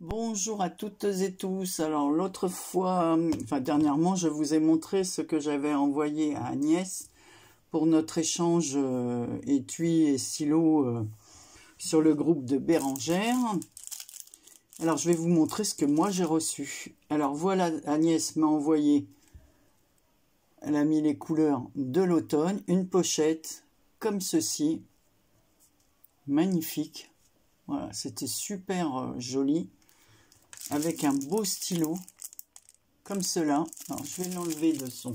Bonjour à toutes et tous. Alors l'autre fois, dernièrement, je vous ai montré ce que j'avais envoyé à Agnès pour notre échange étui et stylo sur le groupe de Bérangère. Alors je vais vous montrer ce que moi j'ai reçu. Alors voilà, Agnès m'a envoyé, elle a mis les couleurs de l'automne, une pochette comme ceci, magnifique. Voilà, c'était super joli. Avec un beau stylo, comme cela. Alors, je vais l'enlever de son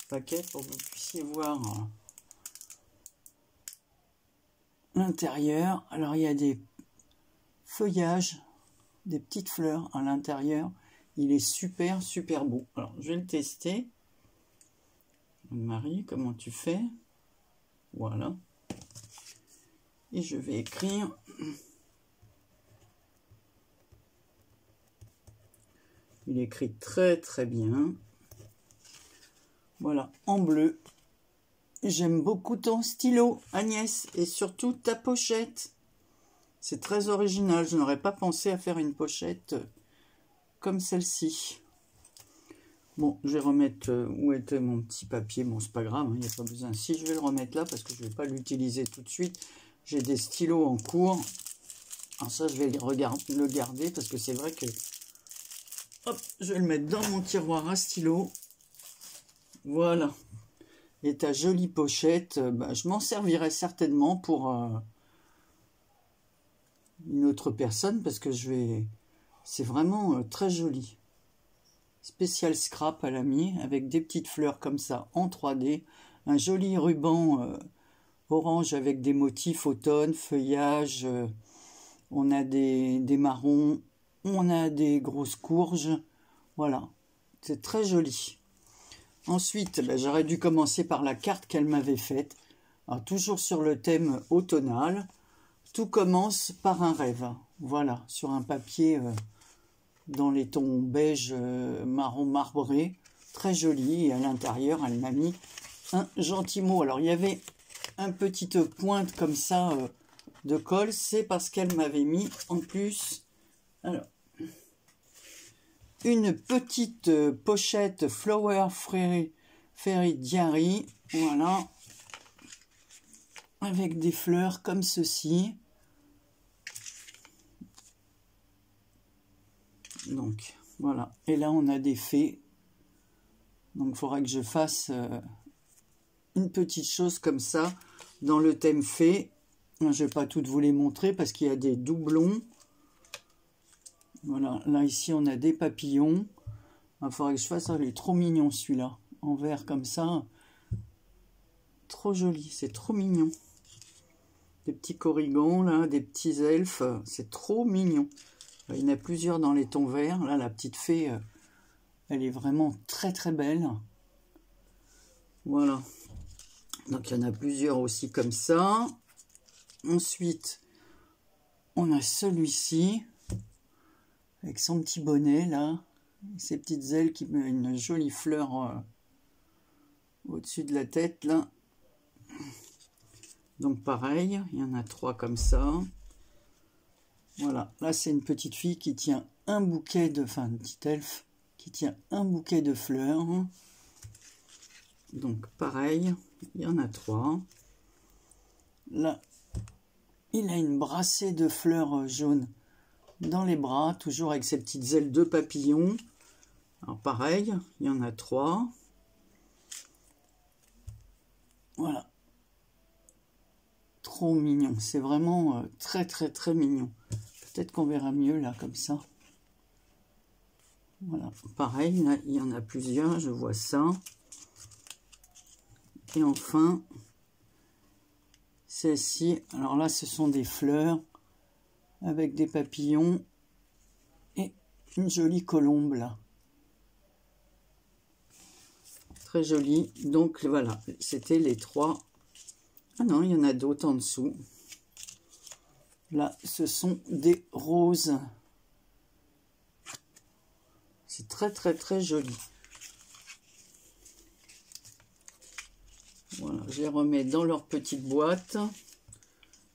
paquet pour que vous puissiez voir l'intérieur. Alors, il y a des feuillages, des petites fleurs à l'intérieur. Il est super, super beau. Alors, je vais le tester. Marie, comment tu fais? Voilà. Et je vais écrire... Il écrit très très bien. Voilà, en bleu. J'aime beaucoup ton stylo, Agnès, et surtout ta pochette. C'est très original. Je n'aurais pas pensé à faire une pochette comme celle-ci. Bon, je vais remettre où était mon petit papier. Bon, c'est pas grave, il n'y a pas besoin. Si, je vais le remettre là parce que je ne vais pas l'utiliser tout de suite. J'ai des stylos en cours. Alors ça, je vais le garder parce que c'est vrai que... Hop, je vais le mettre dans mon tiroir à stylo. Voilà. Et ta jolie pochette, je m'en servirai certainement pour une autre personne parce que c'est vraiment très joli. Spécial scrap à la mis avec des petites fleurs comme ça en 3D. Un joli ruban orange avec des motifs automne, feuillage. On a des marrons. On a des grosses courges. Voilà. C'est très joli. Ensuite, j'aurais dû commencer par la carte qu'elle m'avait faite. Alors, toujours sur le thème automnal. Tout commence par un rêve. Voilà, sur un papier dans les tons beige, marron marbré. Très joli. Et à l'intérieur, elle m'a mis un gentil mot. Alors, il y avait une petite pointe comme ça de colle. C'est parce qu'elle m'avait mis en plus... Alors, une petite pochette Flower Fairy Diary, voilà, avec des fleurs comme ceci. Donc, voilà. Et là, on a des fées. Donc, il faudra que je fasse une petite chose comme ça dans le thème fée. Je ne vais pas toutes vous les montrer parce qu'il y a des doublons. Voilà, là ici on a des papillons. Il faudrait que je fasse, il est trop mignon celui-là, en vert comme ça. Trop joli, c'est trop mignon. Des petits corrigans là, des petits elfes, c'est trop mignon. Il y en a plusieurs dans les tons verts. Là la petite fée, elle est vraiment très très belle. Voilà. Donc il y en a plusieurs aussi comme ça. Ensuite, on a celui-ci. Avec son petit bonnet là, ses petites ailes qui met une jolie fleur au-dessus de la tête là. Donc pareil, il y en a 3 comme ça. Voilà, là c'est une petite fille qui tient un bouquet de, une petite elfe qui tient un bouquet de fleurs. Donc pareil, il y en a 3. Là, il a une brassée de fleurs jaunes dans les bras, toujours avec ses petites ailes de papillon. Alors pareil, il y en a 3. Voilà. Trop mignon. C'est vraiment très très très mignon. Peut-être qu'on verra mieux là, comme ça. Voilà. Pareil, là, il y en a plusieurs, je vois ça. Et enfin, celle-ci. Alors là, ce sont des fleurs avec des papillons et une jolie colombe là. Très jolie. Donc voilà, c'était les 3. Ah non, il y en a d'autres en dessous. Là, ce sont des roses. C'est très très très joli. Voilà, je les remets dans leur petite boîte.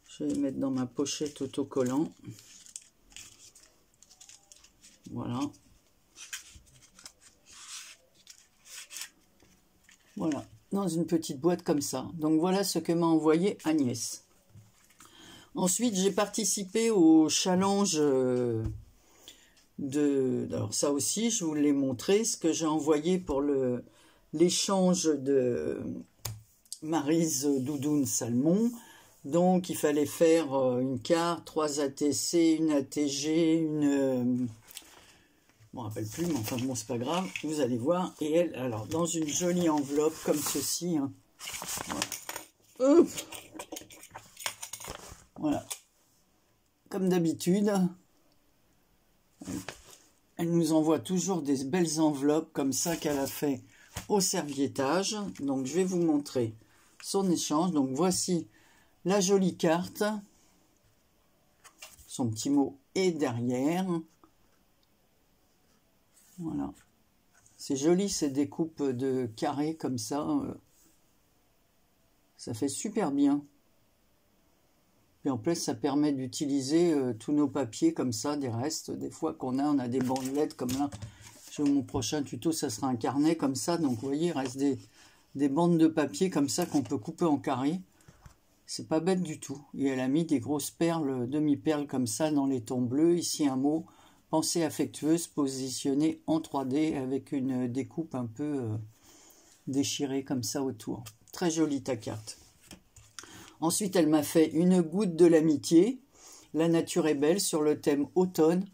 Je vais les mettre dans ma pochette autocollant. Voilà. Voilà, dans une petite boîte comme ça. Donc voilà ce que m'a envoyé Agnès. Ensuite, j'ai participé au challenge alors ça aussi, je vous l'ai montré, ce que j'ai envoyé pour l'échange de Maryse Doudoune Salmon. Donc, il fallait faire une carte, 3 ATC, une ATG, une... je ne me rappelle plus, mais enfin bon, c'est pas grave. Vous allez voir. Et elle, alors, dans une jolie enveloppe comme ceci. Hein. Voilà. Voilà. Comme d'habitude. Elle nous envoie toujours des belles enveloppes comme ça qu'elle a fait au serviettage. Donc, je vais vous montrer son échange. Donc, voici la jolie carte. Son petit mot est derrière. Voilà. C'est joli, ces découpes de carrés comme ça. Ça fait super bien. Et en plus, ça permet d'utiliser tous nos papiers comme ça, des restes. Des fois qu'on a, on a des bandelettes comme là. Mon prochain tuto, ça sera un carnet comme ça. Donc, vous voyez, il reste des bandes de papier comme ça qu'on peut couper en carré. C'est pas bête du tout. Et elle a mis des grosses perles, demi-perles comme ça dans les tons bleus. Ici, un mot, pensée affectueuse, positionnée en 3D avec une découpe un peu déchirée comme ça autour. Très jolie ta carte. Ensuite, elle m'a fait une goutte de l'amitié. La nature est belle sur le thème automne.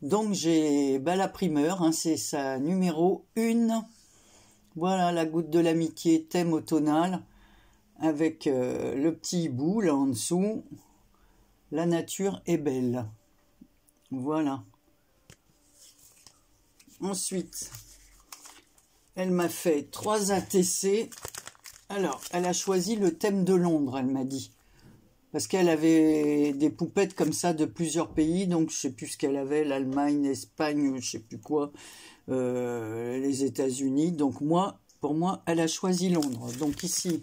Donc, j'ai la primeur. Hein, c'est sa numéro 1. Voilà, la goutte de l'amitié, thème automnal. Avec le petit hibou là en dessous. La nature est belle. Voilà. Ensuite, elle m'a fait 3 ATC. Alors, elle a choisi le thème de Londres, elle m'a dit. Parce qu'elle avait des poupettes comme ça de plusieurs pays. Donc, je ne sais plus ce qu'elle avait. L'Allemagne, l'Espagne, je ne sais plus quoi. Les États-Unis. Donc, pour moi, elle a choisi Londres. Donc, ici,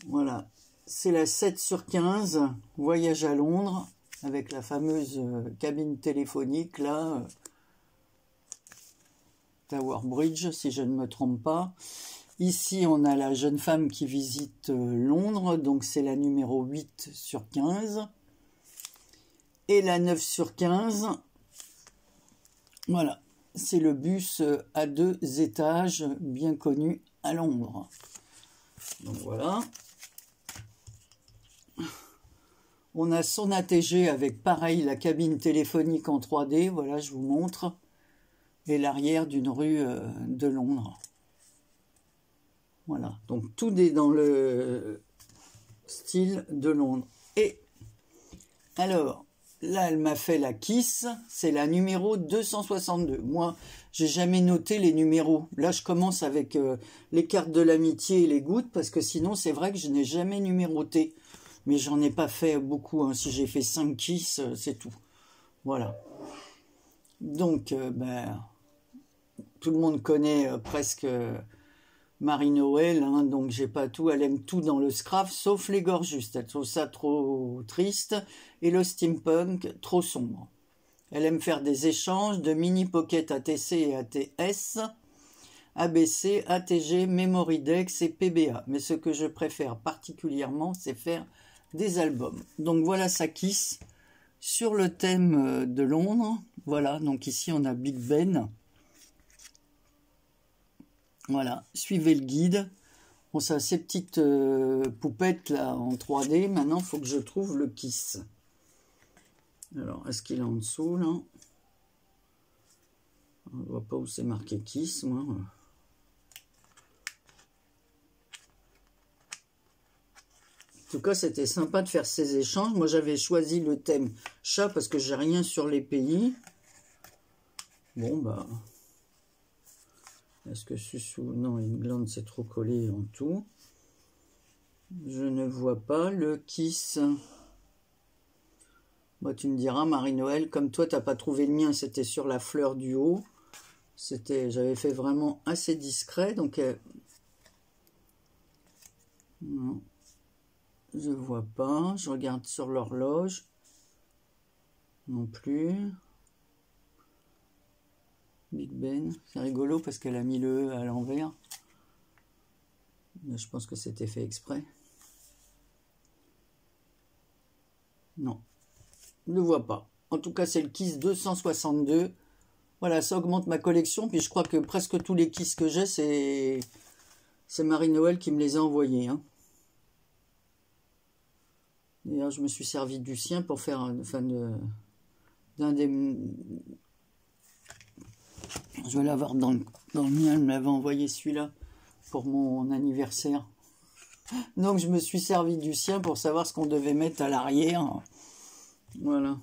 voilà. C'est la 7/15. Voyage à Londres. Avec la fameuse cabine téléphonique, là. Tower Bridge, si je ne me trompe pas. Ici, on a la jeune femme qui visite Londres, donc c'est la numéro 8/15. Et la 9/15, voilà, c'est le bus à 2 étages, bien connu à Londres. Donc voilà. On a son ATG avec, pareil, la cabine téléphonique en 3D, voilà, je vous montre. Et l'arrière d'une rue de Londres. Voilà, donc tout est dans le style de Londres. Et alors, là, elle m'a fait la Kiss, c'est la numéro 262. Moi, j'ai jamais noté les numéros. Là, je commence avec les cartes de l'amitié et les gouttes, parce que sinon, c'est vrai que je n'ai jamais numéroté. Mais j'en ai pas fait beaucoup. Hein. Si j'ai fait 5 Kiss, c'est tout. Voilà. Donc, tout le monde connaît presque... Marie-Noël, hein, donc j'ai pas tout, elle aime tout dans le scrap, sauf les gorgustes, elle trouve ça trop triste, et le steampunk trop sombre. Elle aime faire des échanges de mini pocket ATC et ATS, ABC, ATG, Memory Dex et PBA, mais ce que je préfère particulièrement, c'est faire des albums. Donc voilà sa Kiss sur le thème de Londres. Voilà, donc ici on a Big Ben. Voilà, suivez le guide. Bon, ça, ces petites poupettes là en 3D. Maintenant, il faut que je trouve le Kiss. Alors, est-ce qu'il est en dessous là? On ne voit pas où c'est marqué Kiss, moi. En tout cas, c'était sympa de faire ces échanges. Moi, j'avais choisi le thème chat parce que j'ai rien sur les pays. Bon, bah... Est-ce que sous... Non, England, c'est trop collé en tout. Je ne vois pas le Kiss. Moi, tu me diras, Marie-Noël, comme toi, tu n'as pas trouvé le mien, c'était sur la fleur du haut. J'avais fait vraiment assez discret, donc... Non, je vois pas. Je regarde sur l'horloge. Non plus. Big Ben. C'est rigolo parce qu'elle a mis le E à l'envers. Je pense que c'était fait exprès. Non, je ne le vois pas. En tout cas, c'est le Kiss 262. Voilà, ça augmente ma collection. Puis je crois que presque tous les Kiss que j'ai, c'est Marie-Noël qui me les a envoyés. Hein. D'ailleurs, je me suis servi du sien pour faire d'un des... Je vais l'avoir dans le mien. Elle me l'avait envoyé celui-là pour mon anniversaire. Donc, je me suis servi du sien pour savoir ce qu'on devait mettre à l'arrière. Voilà.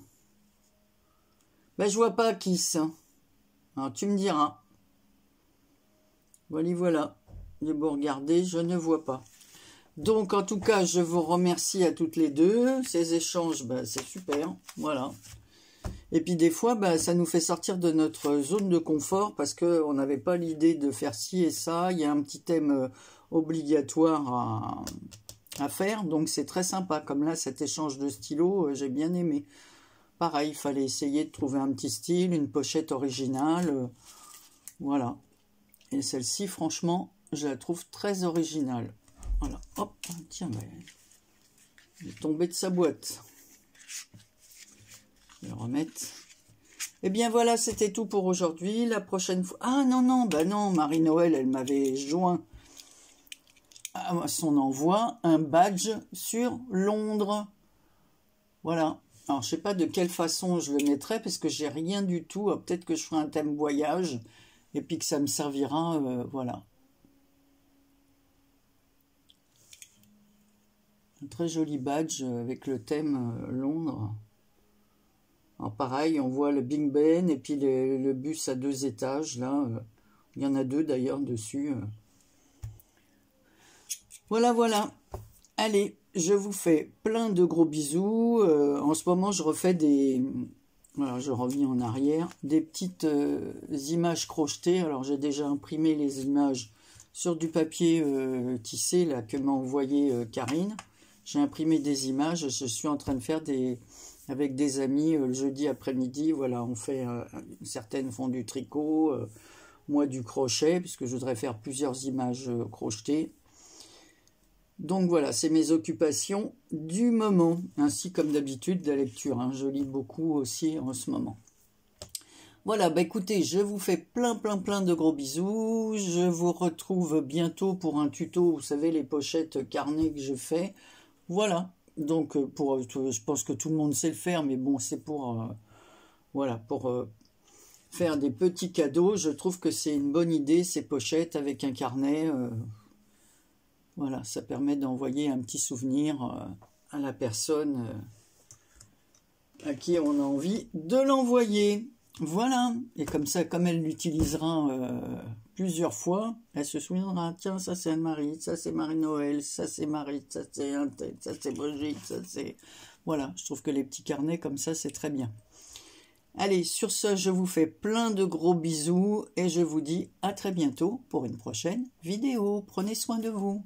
Ben, je vois pas Kiss. Hein. Alors, tu me diras. Voilà, voilà. J'ai beau regarder, je ne vois pas. Donc, en tout cas, je vous remercie à toutes les deux. Ces échanges, ben, c'est super. Voilà. Et puis, des fois, ben, ça nous fait sortir de notre zone de confort parce qu'on n'avait pas l'idée de faire ci et ça. Il y a un petit thème obligatoire à faire. Donc, c'est très sympa. Comme là, cet échange de stylos, j'ai bien aimé. Pareil, il fallait essayer de trouver un petit style, une pochette originale. Voilà. Et celle-ci, franchement, je la trouve très originale. Voilà. Hop, tiens, ben, elle est tombée de sa boîte. Je vais le remettre. Et bien voilà, c'était tout pour aujourd'hui. La prochaine fois... Ah non, non, bah non, Marie-Noël, elle m'avait joint à son envoi un badge sur Londres. Voilà. Alors, je ne sais pas de quelle façon je le mettrai, parce que j'ai rien du tout. Peut-être que je ferai un thème voyage, et puis que ça me servira, voilà. Un très joli badge avec le thème Londres. Alors pareil, on voit le Big Ben, et puis le bus à 2 étages, là. Il y en a 2 d'ailleurs dessus. Voilà, voilà. Allez, je vous fais plein de gros bisous. En ce moment, je refais des... Voilà, je reviens en arrière. Des petites images crochetées. Alors, j'ai déjà imprimé les images sur du papier tissé là, que m'a envoyé Karine. J'ai imprimé des images. Je suis en train de faire avec des amis le jeudi après-midi. Voilà, on fait... certaines font du tricot, moi du crochet, puisque je voudrais faire plusieurs images crochetées. Donc voilà, c'est mes occupations du moment, ainsi comme d'habitude la lecture. Hein, je lis beaucoup aussi en ce moment. Voilà, bah écoutez, je vous fais plein de gros bisous. Je vous retrouve bientôt pour un tuto, vous savez, les pochettes carnet que je fais. Voilà, donc je pense que tout le monde sait le faire, mais bon, c'est pour, voilà, pour faire des petits cadeaux. Je trouve que c'est une bonne idée, ces pochettes avec un carnet. Voilà, ça permet d'envoyer un petit souvenir à la personne à qui on a envie de l'envoyer. Voilà, et comme ça, comme elle l'utilisera plusieurs fois, elle se souviendra, tiens, ça c'est Anne-Marie, ça c'est Marie-Noël, ça c'est Marie, ça c'est Antette, ça c'est Brigitte, ça c'est... Voilà, je trouve que les petits carnets comme ça, c'est très bien. Allez, sur ce, je vous fais plein de gros bisous et je vous dis à très bientôt pour une prochaine vidéo. Prenez soin de vous.